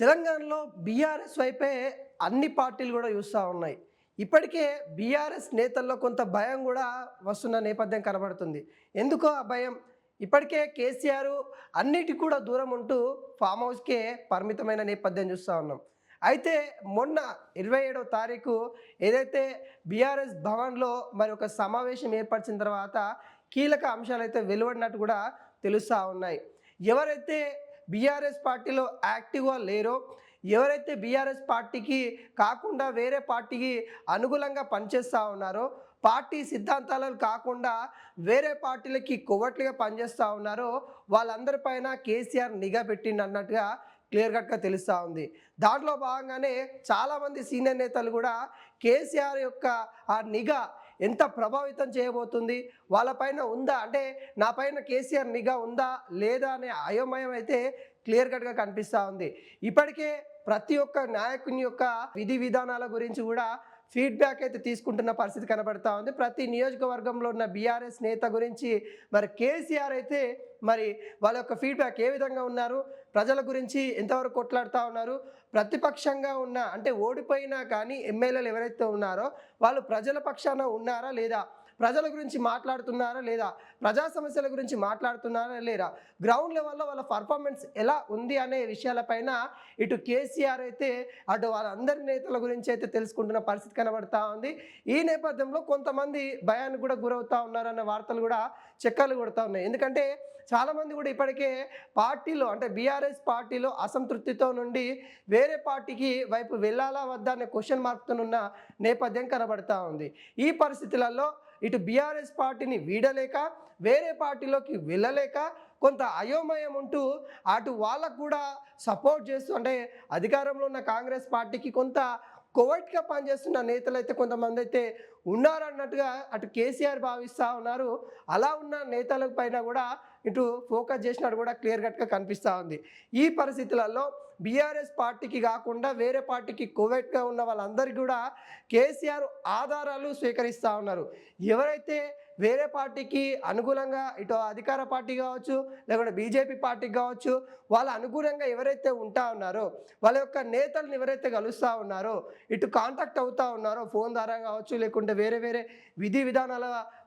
తెలంగాణలో బీఆర్ఎస్ వైపే అన్ని పార్టీలు కూడా చూస్తూ ఉన్నాయి. ఇప్పటికే బీఆర్ఎస్ నేతల్లో కొంత భయం కూడా వస్తున్న నేపథ్యం కనబడుతుంది. ఎందుకో ఆ భయం? ఇప్పటికే కేసీఆర్ అన్నిటికి కూడా దూరం ఉంటూ ఫామ్ హౌస్‌కే పరిమితమైన నేపథ్యం చూస్తూ ఉన్నాం. అయితే మొన్న 27వ తారీఖు ఏదైతే బీఆర్ఎస్ భవన్‌లో మరి ఒక సమావేశం ఏర్పరిచిన తర్వాత కీలక అంశాలైతే వెలువడినట్టు కూడా తెలుస్తా ఉన్నాయి. ఎవరైతే బీఆర్ఎస్ పార్టీలో యాక్టివ్‌గా లేరో, ఎవరైతే బీఆర్ఎస్ పార్టీకి కాకుండా వేరే పార్టీకి అనుకూలంగా పనిచేస్తూ ఉన్నారో, పార్టీ సిద్ధాంతాలను కాకుండా వేరే పార్టీలకి కొవ్వొట్లుగా పనిచేస్తూ ఉన్నారో, వాళ్ళందరిపైన కేసీఆర్ నిఘా పెట్టిండన్నట్టుగా క్లియర్ కట్‌గా తెలుస్తూ ఉంది. దాంట్లో భాగంగానే చాలామంది సీనియర్ నేతలు కూడా కేసీఆర్ యొక్క ఆ నిఘా ఎంత ప్రభావితం చేయబోతుంది, వాళ్ళపైన ఉందా అంటే నా పైన కేసీఆర్ నిఘా ఉందా లేదా అనే అయోమయం అయితే క్లియర్ కట్‌గా కనిపిస్తూ ఉంది. ఇప్పటికే ప్రతి ఒక్క నాయకుని యొక్క విధి విధానాల గురించి కూడా ఫీడ్‌బ్యాక్ అయితే తీసుకుంటున్న పరిస్థితి కనబడతా ఉంది. ప్రతి నియోజకవర్గంలో ఉన్న బీఆర్ఎస్ నేత గురించి మరి కేసీఆర్ అయితే మరి వాళ్ళ యొక్క ఫీడ్‌బ్యాక్ ఏ విధంగా ఉన్నారు, ప్రజల గురించి ఎంతవరకు కొట్లాడుతూ ఉన్నారు, ప్రతిపక్షంగా ఉన్న అంటే ఓడిపోయినా కానీ ఎమ్మెల్యేలు ఎవరైతే ఉన్నారో వాళ్ళు ప్రజల పక్షాన ఉన్నారా లేదా, ప్రజల గురించి మాట్లాడుతున్నారా లేదా, ప్రజా సమస్యల గురించి మాట్లాడుతున్నారా లేదా, గ్రౌండ్ లెవెల్లో వాళ్ళ పర్ఫార్మెన్స్ ఎలా ఉంది అనే విషయాలపైన ఇటు కేసీఆర్ అయితే అటు వాళ్ళందరి నేతల గురించి అయితే తెలుసుకుంటున్న పరిస్థితి కనబడతా ఉంది. ఈ నేపథ్యంలో కొంతమంది భయానికి కూడా గురవుతూ ఉన్నారన్న వార్తలు కూడా చెక్కలు కొడుతూ ఉన్నాయి. ఎందుకంటే చాలామంది కూడా ఇప్పటికే పార్టీలో అంటే బీఆర్ఎస్ పార్టీలో అసంతృప్తితో నుండి వేరే పార్టీకి వైపు వెళ్ళాలా వద్దా అనే క్వశ్చన్ మార్క్తో ఉన్న నేపథ్యం కనబడతా ఉంది. ఈ పరిస్థితులలో ఇటు బీఆర్ఎస్ పార్టీని వీడలేక వేరే పార్టీలోకి వెళ్ళలేక కొంత అయోమయం ఉంటూ అటు వాళ్ళకు కూడా సపోర్ట్ చేస్తూ అంటే అధికారంలో ఉన్న కాంగ్రెస్ పార్టీకి కొంత కోవైట్గా పనిచేస్తున్న నేతలు అయితే కొంతమంది అయితే ఉన్నారన్నట్టుగా అటు కేసీఆర్ భావిస్తూ ఉన్నారు. అలా ఉన్న నేతల పైన కూడా ఇటు ఫోకస్ చేసినట్టు కూడా క్లియర్ కట్గా కనిపిస్తూ ఉంది. ఈ పరిస్థితులలో బీఆర్ఎస్ పార్టీకి కాకుండా వేరే పార్టీకి కోవైట్గా ఉన్న వాళ్ళందరికీ కూడా కేసీఆర్ ఆధారాలు స్వీకరిస్తూ ఉన్నారు. ఎవరైతే వేరే పార్టీకి అనుకూలంగా ఇటు అధికార పార్టీ కావచ్చు లేకుంటే బీజేపీ పార్టీకి కావచ్చు వాళ్ళ అనుకూలంగా ఎవరైతే ఉంటా ఉన్నారో వాళ్ళ యొక్క నేతలను ఎవరైతే కలుస్తూ ఉన్నారో ఇటు కాంటాక్ట్ అవుతూ ఉన్నారో ఫోన్ ద్వారా కావచ్చు లేకుంటే వేరే వేరే విధి విధానాల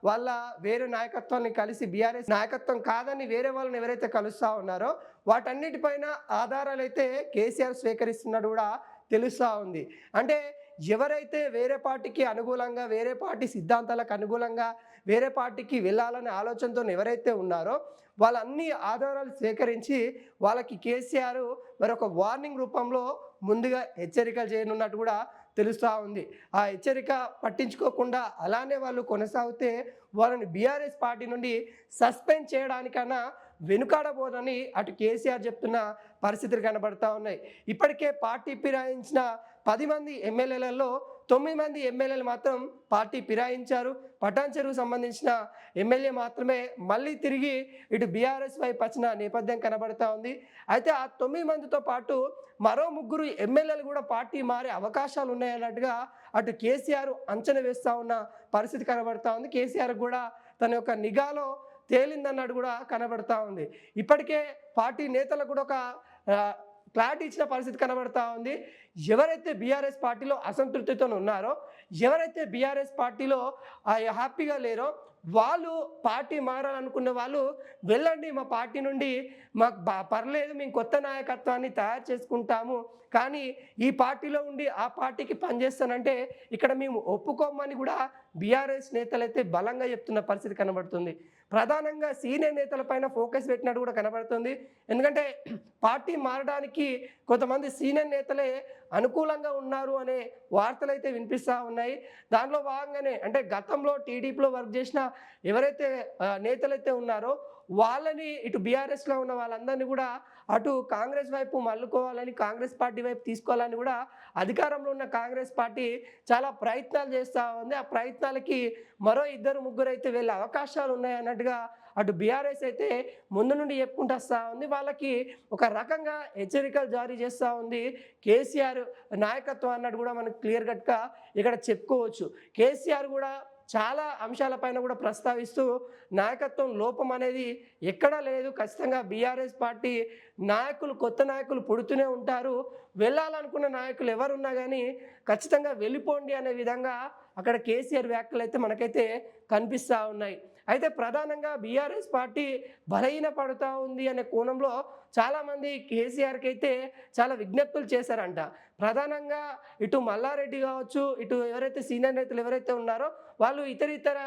వాళ్ళ వేరే నాయకత్వాన్ని కలిసి బీఆర్ఎస్ నాయకత్వం కాదని వేరే వాళ్ళని ఎవరైతే కలుస్తూ ఉన్నారో వాటన్నిటిపైన ఆధారాలు అయితే కేసీఆర్ స్వీకరిస్తున్నట్టు కూడా తెలుస్తూ ఉంది. అంటే ఎవరైతే వేరే పార్టీకి అనుకూలంగా వేరే పార్టీ సిద్ధాంతాలకు అనుకూలంగా వేరే పార్టీకి వెళ్ళాలనే ఆలోచనతో ఎవరైతే ఉన్నారో వాళ్ళన్ని ఆధారాలు సేకరించి వాళ్ళకి కేసీఆర్ మరొక వార్నింగ్ రూపంలో ముందుగా హెచ్చరికలు చేయనున్నట్టు కూడా తెలుస్తూ ఉంది. ఆ హెచ్చరిక పట్టించుకోకుండా అలానే వాళ్ళు కొనసాగితే వాళ్ళని బీఆర్ఎస్ పార్టీ నుండి సస్పెండ్ చేయడానికన్నా వెనుకాడబోదని అటు కేసీఆర్ చెప్తున్న పరిస్థితులు కనబడతా ఉన్నాయి. ఇప్పటికే పార్టీ ఫిరాయించిన 10 మంది ఎమ్మెల్యేలలో 9 మంది ఎమ్మెల్యేలు మాత్రం పార్టీ ఫిరాయించారు. పటాన్ చెరువుకు సంబంధించిన ఎమ్మెల్యే మాత్రమే మళ్ళీ తిరిగి ఇటు బీఆర్ఎస్ వైపు వచ్చిన నేపథ్యం కనబడతా ఉంది. అయితే ఆ 9 మందితో పాటు మరో 3 ఎమ్మెల్యేలు కూడా పార్టీ మారే అవకాశాలు ఉన్నాయన్నట్టుగా అటు కేసీఆర్ అంచనా వేస్తూ ఉన్న పరిస్థితి కనబడతా ఉంది. కేసీఆర్ కూడా తన యొక్క నిఘాలో తేలిందన్నట్టు కూడా కనబడతా ఉంది. ఇప్పటికే పార్టీ నేతలకు కూడా ఒక క్లారిటీ ఇచ్చిన పరిస్థితి కనబడతా ఉంది. ఎవరైతే బీఆర్ఎస్ పార్టీలో అసంతృప్తితో ఉన్నారో ఎవరైతే బీఆర్ఎస్ పార్టీలో హ్యాపీగా లేరో వాళ్ళు పార్టీ మారాలనుకున్న వాళ్ళు వెళ్ళండి, మా పార్టీ నుండి మాకు పర్లేదు, మేము కొత్త నాయకత్వాన్ని తయారు చేసుకుంటాము, కానీ ఈ పార్టీలో ఉండి ఆ పార్టీకి పనిచేస్తానంటే ఇక్కడ మేము ఒప్పుకోమని కూడా బీఆర్ఎస్ నేతలైతే బలంగా చెప్తున్న పరిస్థితి కనబడుతుంది. ప్రధానంగా సీనియర్ నేతలపైన ఫోకస్ పెట్టినట్టు కూడా కనబడుతుంది. ఎందుకంటే పార్టీ మారడానికి కొంతమంది సీనియర్ నేతలే అనుకూలంగా ఉన్నారు అనే వార్తలు అయితే వినిపిస్తూ ఉన్నాయి. దాంట్లో భాగంగానే అంటే గతంలో టీడీపీలో వర్క్ చేసిన ఎవరైతే నేతలైతే ఉన్నారో వాళ్ళని ఇటు బీఆర్ఎస్లో ఉన్న వాళ్ళందరినీ కూడా అటు కాంగ్రెస్ వైపు మళ్ళుకోవాలని కాంగ్రెస్ పార్టీ వైపు తీసుకోవాలని కూడా అధికారంలో ఉన్న కాంగ్రెస్ పార్టీ చాలా ప్రయత్నాలు చేస్తూ ఉంది. ఆ ప్రయత్నాలకి మరో 2-3 అయితే వెళ్ళే అవకాశాలు ఉన్నాయి అన్నట్టుగా అటు బీఆర్ఎస్ అయితే ముందు నుండి చెప్పుకుంటూ వస్తూ ఉంది. వాళ్ళకి ఒక రకంగా హెచ్చరికలు జారీ చేస్తూ ఉంది కేసీఆర్ నాయకత్వం అన్నట్టు కూడా మనకు క్లియర్ కట్గా ఇక్కడ చెప్పుకోవచ్చు. కేసీఆర్ కూడా చాలా అంశాలపైన కూడా ప్రస్తావిస్తూ నాయకత్వం లోపం అనేది ఎక్కడా లేదు. ఖచ్చితంగా బీఆర్ఎస్ పార్టీ నాయకులు, కొత్త నాయకులు పుడుతూనే ఉంటారు. వెళ్ళాలనుకున్న నాయకులు ఎవరున్నా కానీ ఖచ్చితంగా వెళ్ళిపోండి అనే విధంగా అక్కడ కేసీఆర్ వ్యాఖ్యలు అయితే మనకైతే కనిపిస్తూ ఉన్నాయి. అయితే ప్రధానంగా బీఆర్ఎస్ పార్టీ బలహీన పడుతూ ఉంది అనే కోణంలో చాలామంది కేసీఆర్కి అయితే చాలా విజ్ఞప్తులు చేశారంట. ప్రధానంగా ఇటు మల్లారెడ్డి కావచ్చు, ఇటు ఎవరైతే సీనియర్ నేతలు ఎవరైతే ఉన్నారో వాళ్ళు ఇతర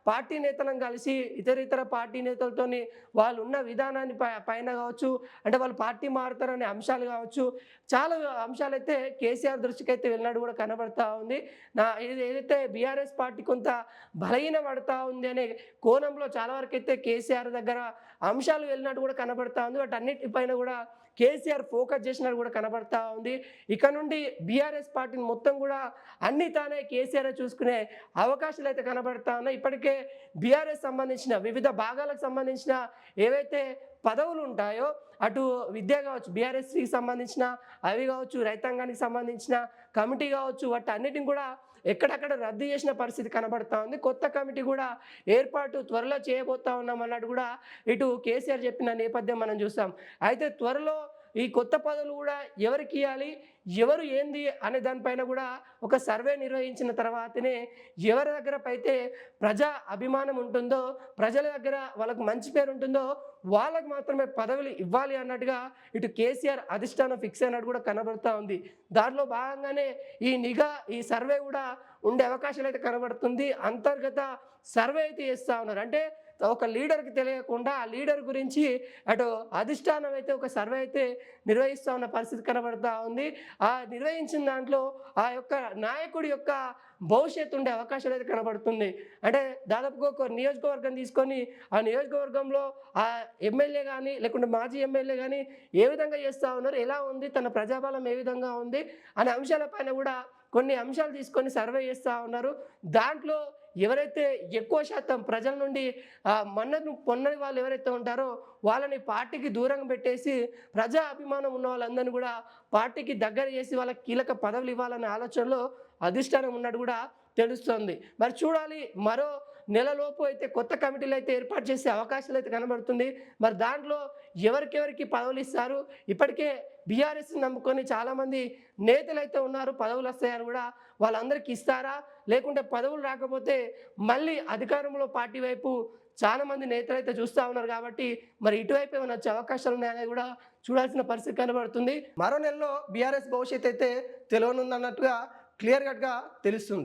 పార్టీ నేతలను కలిసి ఇతర పార్టీ నేతలతోని వాళ్ళు ఉన్న విధానాన్ని పైన కావచ్చు, అంటే వాళ్ళు పార్టీ మారుతారనే అంశాలు కావచ్చు, చాలా అంశాలు అయితే కేసీఆర్ దృష్టికి అయితే వెళ్ళినట్టు కూడా కనబడతా ఉంది. ఏదైతే బీఆర్ఎస్ పార్టీ కొంత బలహీన పడతా ఉంది అనే కోణంలో చాలా వరకు అయితే కేసీఆర్ దగ్గర అంశాలు వెళ్ళినట్టు కూడా కనబడతా ఉంది. వాటన్నిటిపైన కూడా కేసీఆర్ ఫోకస్ చేసినట్టు కూడా కనబడతా ఉంది. ఇక నుండి బీఆర్ఎస్ పార్టీని మొత్తం కూడా అన్ని తానే కేసీఆర్ చూసుకునే అవకాశాలు అయితే కనబడతా ఉన్నాయి. ఇప్పటికే బీఆర్ఎస్ సంబంధించిన వివిధ భాగాలకు సంబంధించిన ఏవైతే పదవులు ఉంటాయో, అటు విద్య కావచ్చు, బీఆర్ఎస్కి సంబంధించిన అవి కావచ్చు, రైతాంగానికి సంబంధించిన కమిటీ కావచ్చు, వాటి అన్నిటిని కూడా ఎక్కడెక్కడ రద్దు చేసిన పరిస్థితి కనబడతా ఉంది. కొత్త కమిటీ కూడా ఏర్పాటు త్వరలో చేయబోతా ఉన్నాం అన్నట్టు కూడా ఇటు కేసీఆర్ చెప్పిన నేపథ్యం మనం చూస్తాం. అయితే త్వరలో ఈ కొత్త పదవులు కూడా ఎవరికి ఇవ్వాలి, ఎవరు ఏంది అనే దానిపైన కూడా ఒక సర్వే నిర్వహించిన తర్వాతనే ఎవరి దగ్గర అయితే ప్రజా అభిమానం ఉంటుందో, ప్రజల దగ్గర వాళ్ళకు మంచి పేరు ఉంటుందో వాళ్ళకు మాత్రమే పదవులు ఇవ్వాలి అన్నట్టుగా ఇటు కేసీఆర్ అధిష్టానం ఫిక్స్ అయినట్టు కూడా కనబడుతూ ఉంది. దాంట్లో భాగంగానే ఈ సర్వే కూడా ఉండే అవకాశాలు అయితే కనబడుతుంది. అంతర్గత సర్వే అయితే చేస్తూ ఉన్నారు. అంటే ఒక లీడర్కి తెలియకుండా ఆ లీడర్ గురించి అటు అధిష్టానం అయితే ఒక సర్వే అయితే నిర్వహిస్తూ ఉన్న పరిస్థితి కనబడుతూ ఉంది. ఆ నిర్వహించిన దాంట్లో ఆ యొక్క నాయకుడి యొక్క భవిష్యత్తు ఉండే అవకాశాలు అయితే కనబడుతుంది. అంటే దాదాపుగా ఒక నియోజకవర్గం తీసుకొని ఆ నియోజకవర్గంలో ఆ ఎమ్మెల్యే కానీ లేకుంటే మాజీ ఎమ్మెల్యే కానీ ఏ విధంగా చేస్తూ ఉన్నారు, ఎలా ఉంది, తన ప్రజాబలం ఏ విధంగా ఉంది అనే అంశాలపైన కూడా కొన్ని అంశాలు తీసుకొని సర్వే చేస్తూ ఉన్నారు. దాంట్లో ఎవరైతే ఎక్కువ శాతం ప్రజల నుండి మన్నను పొందని వాళ్ళు ఎవరైతే ఉంటారో వాళ్ళని పార్టీకి దూరంగా పెట్టేసి ప్రజా అభిమానం ఉన్న వాళ్ళందరినీ కూడా పార్టీకి దగ్గర చేసి వాళ్ళకి కీలక పదవులు ఇవ్వాలనే ఆలోచనలో అధిష్టానం ఉన్నట్టు కూడా తెలుస్తుంది. మరి చూడాలి, మరో నెలలోపు అయితే కొత్త కమిటీలు అయితే ఏర్పాటు చేసే అవకాశాలు అయితే కనబడుతుంది. మరి దాంట్లో ఎవరికెవరికి పదవులు ఇస్తారు, ఇప్పటికే బీఆర్ఎస్ నమ్ముకొని చాలామంది నేతలు అయితే ఉన్నారు, పదవులు వస్తాయని కూడా వాళ్ళందరికీ ఇస్తారా, లేకుంటే పదవులు రాకపోతే మళ్ళీ అధికారంలో పార్టీ వైపు చాలామంది నేతలు అయితే చూస్తూ ఉన్నారు. కాబట్టి మరి ఇటువైపు ఏమైనా వచ్చే అవకాశాలు ఉన్నాయనేది కూడా చూడాల్సిన పరిస్థితి కనబడుతుంది. మరో నెలలో బీఆర్ఎస్ భవిష్యత్తు అయితే తెలియనుందన్నట్టుగా క్లియర్ కట్గా తెలుస్తుంది.